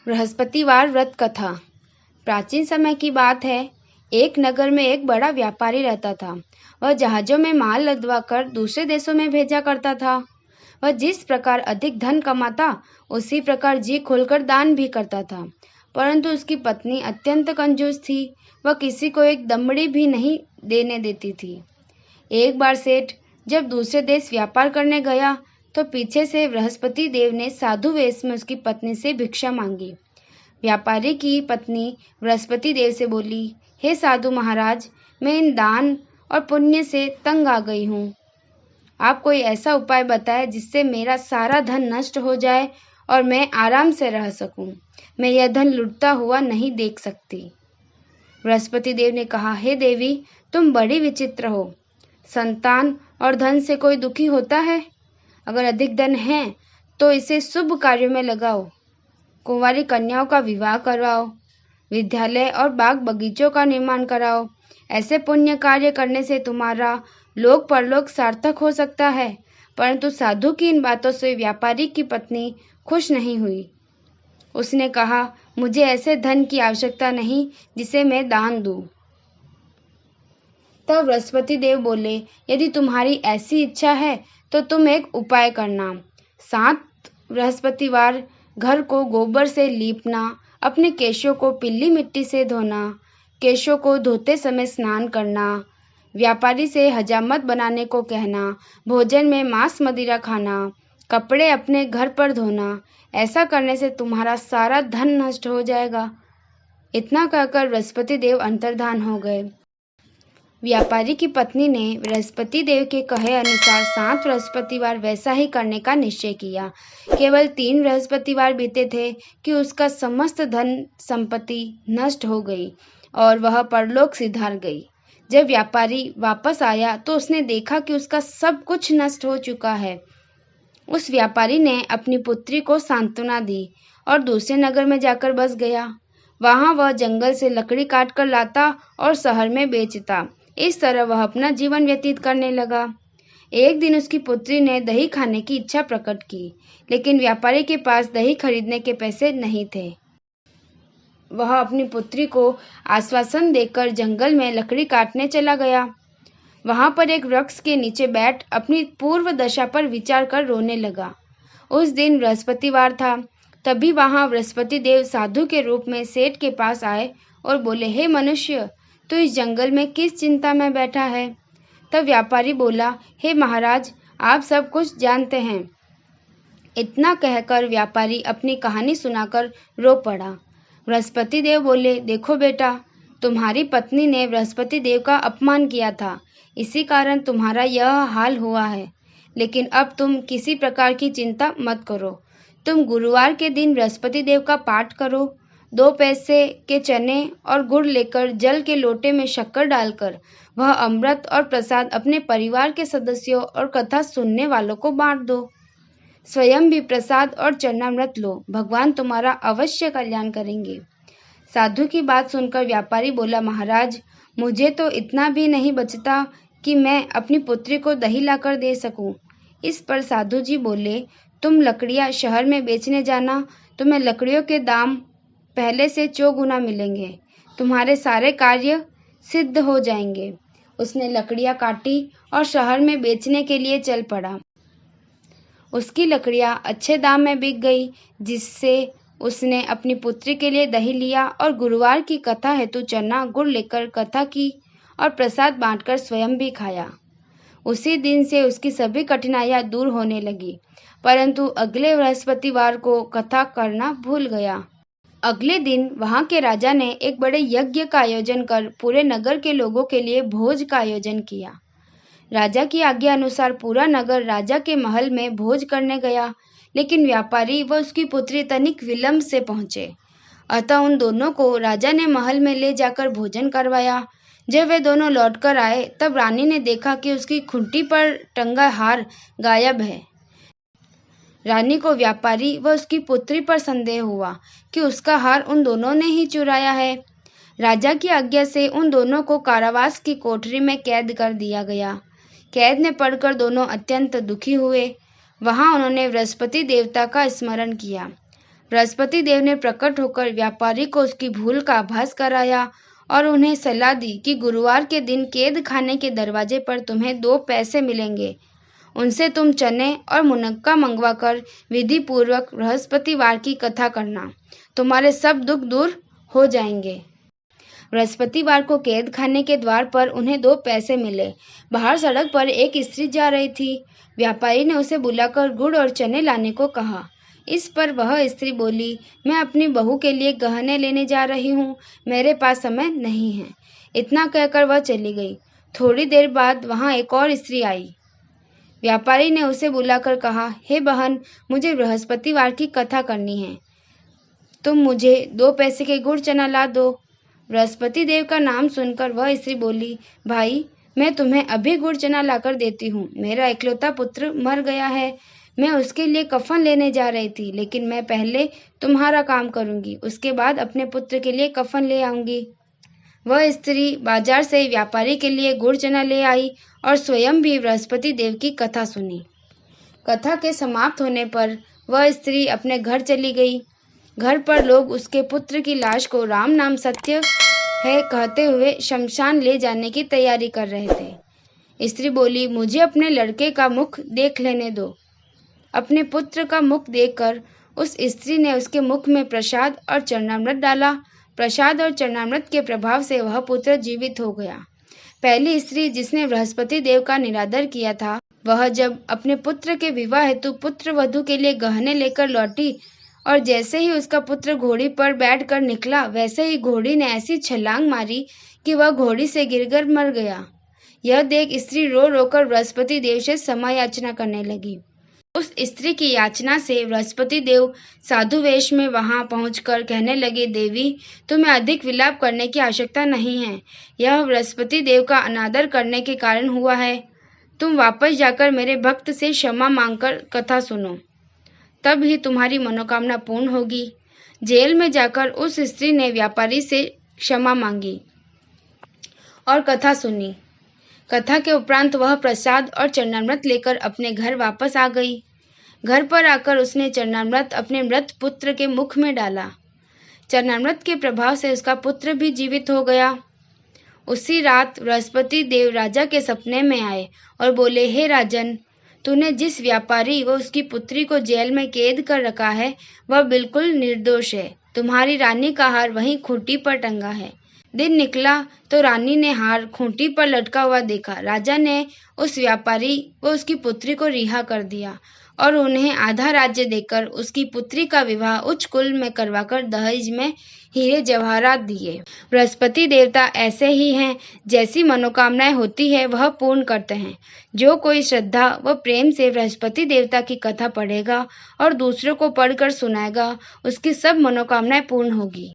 बृहस्पतिवार व्रत कथा। प्राचीन समय की बात है। एक नगर में एक बड़ा व्यापारी रहता था। वह जहाजों में माल लदवा कर दूसरे देशों में भेजा करता था। वह जिस प्रकार अधिक धन कमाता, उसी प्रकार जी खोलकर दान भी करता था। परंतु उसकी पत्नी अत्यंत कंजूस थी। वह किसी को एक दमड़ी भी नहीं देने देती थी। एक बार सेठ जब दूसरे देश व्यापार करने गया, तो पीछे से बृहस्पति देव ने साधु वेश में उसकी पत्नी से भिक्षा मांगी। व्यापारी की पत्नी बृहस्पति देव से बोली, हे साधु महाराज, मैं इन दान और पुण्य से तंग आ गई हूँ। आप कोई ऐसा उपाय बताएं जिससे मेरा सारा धन नष्ट हो जाए और मैं आराम से रह सकूं। मैं यह धन लुटता हुआ नहीं देख सकती। बृहस्पति देव ने कहा, हे देवी, तुम बड़ी विचित्र हो। संतान और धन से कोई दुखी होता है? अगर अधिक धन है तो इसे शुभ कार्यों में लगाओ। कुंवारी कन्याओं का विवाह करवाओ, विद्यालय और बाग बगीचों का निर्माण कराओ। ऐसे पुण्य कार्य करने से तुम्हारा लोक परलोक सार्थक हो सकता है। परंतु साधु की इन बातों से व्यापारी की पत्नी खुश नहीं हुई। उसने कहा, मुझे ऐसे धन की आवश्यकता नहीं जिसे मैं दान दूं। तब बृहस्पति देव बोले, यदि तुम्हारी ऐसी इच्छा है तो तुम एक उपाय करना। 7 बृहस्पतिवार घर को गोबर से लीपना, अपने केशों को पीली मिट्टी से धोना, केशों को धोते समय स्नान करना, व्यापारी से हजामत बनाने को कहना, भोजन में मांस मदिरा खाना, कपड़े अपने घर पर धोना। ऐसा करने से तुम्हारा सारा धन नष्ट हो जाएगा। इतना कहकर बृहस्पति देव अंतर्धान हो गए। व्यापारी की पत्नी ने बृहस्पति देव के कहे अनुसार 7 बृहस्पतिवार वैसा ही करने का निश्चय किया। केवल 3 बृहस्पतिवार बीते थे कि उसका समस्त धन संपत्ति नष्ट हो गई और वह परलोक सिधार गई। जब व्यापारी वापस आया तो उसने देखा कि उसका सब कुछ नष्ट हो चुका है। उस व्यापारी ने अपनी पुत्री को सांत्वना दी और दूसरे नगर में जाकर बस गया। वहां वह जंगल से लकड़ी काट कर लाता और शहर में बेचता। इस तरह वह अपना जीवन व्यतीत करने लगा। एक दिन उसकी पुत्री ने दही खाने की इच्छा प्रकट की, लेकिन व्यापारी के पास दही खरीदने के पैसे नहीं थे। वह अपनी पुत्री को आश्वासन देकर जंगल में लकड़ी काटने चला गया। वहां पर एक वृक्ष के नीचे बैठ अपनी पूर्व दशा पर विचार कर रोने लगा। उस दिन बृहस्पतिवार था। तभी वहां बृहस्पति देव साधु के रूप में सेठ के पास आए और बोले, हे मनुष्य, तू इस जंगल में किस चिंता में बैठा है? तब व्यापारी बोला, हे महाराज, आप सब कुछ जानते हैं। इतना कहकर व्यापारी अपनी कहानी सुनाकर रो पड़ा। बृहस्पति देव बोले, देखो बेटा, तुम्हारी पत्नी ने बृहस्पति देव का अपमान किया था, इसी कारण तुम्हारा यह हाल हुआ है। लेकिन अब तुम किसी प्रकार की चिंता मत करो। तुम गुरुवार के दिन बृहस्पति देव का पाठ करो। 2 पैसे के चने और गुड़ लेकर जल के लोटे में शक्कर डालकर वह अमृत और प्रसाद अपने परिवार के सदस्यों और कथा सुनने वालों को बांट दो। स्वयं भी प्रसाद और चरणामृत लो। भगवान तुम्हारा अवश्य कल्याण करेंगे। साधु की बात सुनकर व्यापारी बोला, महाराज, मुझे तो इतना भी नहीं बचता कि मैं अपनी पुत्री को दही लाकर दे सकूं। इस पर साधु जी बोले, तुम लकड़ियां शहर में बेचने जाना, तुम्हें लकड़ियों के दाम पहले से 4 गुना मिलेंगे। तुम्हारे सारे कार्य सिद्ध हो जाएंगे। उसने लकड़ियां काटी और शहर में बेचने के लिए चल पड़ा। उसकी लकड़ियां अच्छे दाम में बिक गई, जिससे उसने अपनी पुत्री के लिए दही लिया और गुरुवार की कथा हेतु चना गुड़ लेकर कथा की और प्रसाद बांटकर स्वयं भी खाया। उसी दिन से उसकी सभी कठिनाइयां दूर होने लगी। परंतु अगले बृहस्पतिवार को कथा करना भूल गया। अगले दिन वहां के राजा ने एक बड़े यज्ञ का आयोजन कर पूरे नगर के लोगों के लिए भोज का आयोजन किया। राजा की आज्ञा अनुसार पूरा नगर राजा के महल में भोज करने गया, लेकिन व्यापारी व उसकी पुत्री तनिक विलंब से पहुंचे। अतः उन दोनों को राजा ने महल में ले जाकर भोजन करवाया। जब वे दोनों लौटकर आए, तब रानी ने देखा कि उसकी खूंटी पर टंगा हार गायब है। रानी को व्यापारी व उसकी पुत्री पर संदेह हुआ कि उसका हार उन दोनों ने ही चुराया है। राजा की आज्ञा से उन दोनों को कारावास की कोठरी में कैद कर दिया गया। कैद में पड़कर दोनों अत्यंत दुखी हुए। वहां उन्होंने बृहस्पति देवता का स्मरण किया। बृहस्पति देव ने प्रकट होकर व्यापारी को उसकी भूल का आभास कराया और उन्हें सलाह दी कि गुरुवार के दिन कैद खाने के दरवाजे पर तुम्हें 2 पैसे मिलेंगे। उनसे तुम चने और मुनक्का मंगवाकर विधि पूर्वक बृहस्पतिवार की कथा करना। तुम्हारे सब दुख दूर हो जाएंगे। बृहस्पतिवार को कैद खाने के द्वार पर उन्हें 2 पैसे मिले। बाहर सड़क पर एक स्त्री जा रही थी। व्यापारी ने उसे बुलाकर गुड़ और चने लाने को कहा। इस पर वह स्त्री बोली, मैं अपनी बहू के लिए गहने लेने जा रही हूँ, मेरे पास समय नहीं है। इतना कहकर वह चली गई। थोड़ी देर बाद वहाँ एक और स्त्री आई। व्यापारी ने उसे बुलाकर कहा, हे बहन, मुझे बृहस्पतिवार की कथा करनी है, तुम मुझे 2 पैसे के गुड़ चना ला दो। बृहस्पति देव का नाम सुनकर वह स्त्री बोली, भाई, मैं तुम्हें अभी गुड़ चना लाकर देती हूँ। मेरा इकलौता पुत्र मर गया है, मैं उसके लिए कफन लेने जा रही थी, लेकिन मैं पहले तुम्हारा काम करूंगी, उसके बाद अपने पुत्र के लिए कफन ले आऊंगी। वह स्त्री बाजार से व्यापारी के लिए गुड़ चना ले आई और स्वयं भी बृहस्पति देव की कथा सुनी। कथा के समाप्त होने पर वह स्त्री अपने घर चली गई। घर पर लोग उसके पुत्र की लाश को राम नाम सत्य है कहते हुए शमशान ले जाने की तैयारी कर रहे थे। स्त्री बोली, मुझे अपने लड़के का मुख देख लेने दो। अपने पुत्र का मुख देखकर उस स्त्री ने उसके मुख में प्रसाद और चरणामृत डाला। प्रसाद और चरणामृत के प्रभाव से वह पुत्र जीवित हो गया। पहली स्त्री जिसने बृहस्पति देव का निरादर किया था, वह जब अपने पुत्र के विवाह हेतु पुत्र वधू के लिए गहने लेकर लौटी और जैसे ही उसका पुत्र घोड़ी पर बैठकर निकला, वैसे ही घोड़ी ने ऐसी छलांग मारी कि वह घोड़ी से गिरकर मर गया। यह देख स्त्री रो रोकर बृहस्पति देव से क्षमा याचना करने लगी। उस स्त्री की याचना से बृहस्पति देव साधु वेश में वहां पहुंचकर कहने लगे, देवी, तुम्हें अधिक विलाप करने की आवश्यकता नहीं है। यह बृहस्पति देव का अनादर करने के कारण हुआ है। तुम वापस जाकर मेरे भक्त से क्षमा मांगकर कथा सुनो, तब ही तुम्हारी मनोकामना पूर्ण होगी। जेल में जाकर उस स्त्री ने व्यापारी से क्षमा मांगी और कथा सुनी। कथा के उपरांत वह प्रसाद और चरणामृत लेकर अपने घर वापस आ गई। घर पर आकर उसने चरणामृत अपने मृत पुत्र के मुख में डाला। चरणामृत के प्रभाव से उसका पुत्र भी जीवित हो गया। उसी रात बृहस्पति देव राजा के सपने में आए और बोले, हे राजन, तूने जिस व्यापारी व उसकी पुत्री को जेल में कैद कर रखा है, वह बिल्कुल निर्दोष है। तुम्हारी रानी का हार वहीं खूंटी पर टंगा है। दिन निकला तो रानी ने हार खूंटी पर लटका हुआ देखा। राजा ने उस व्यापारी व उसकी पुत्री को रिहा कर दिया और उन्हें आधा राज्य देकर उसकी पुत्री का विवाह उच्च कुल में करवाकर दहेज में हीरे जवाहरात दिए। बृहस्पति देवता ऐसे ही हैं, जैसी मनोकामनाएं होती है वह पूर्ण करते हैं। जो कोई श्रद्धा व प्रेम से बृहस्पति देवता की कथा पढ़ेगा और दूसरों को पढ़कर सुनाएगा, उसकी सब मनोकामनाएं पूर्ण होगी।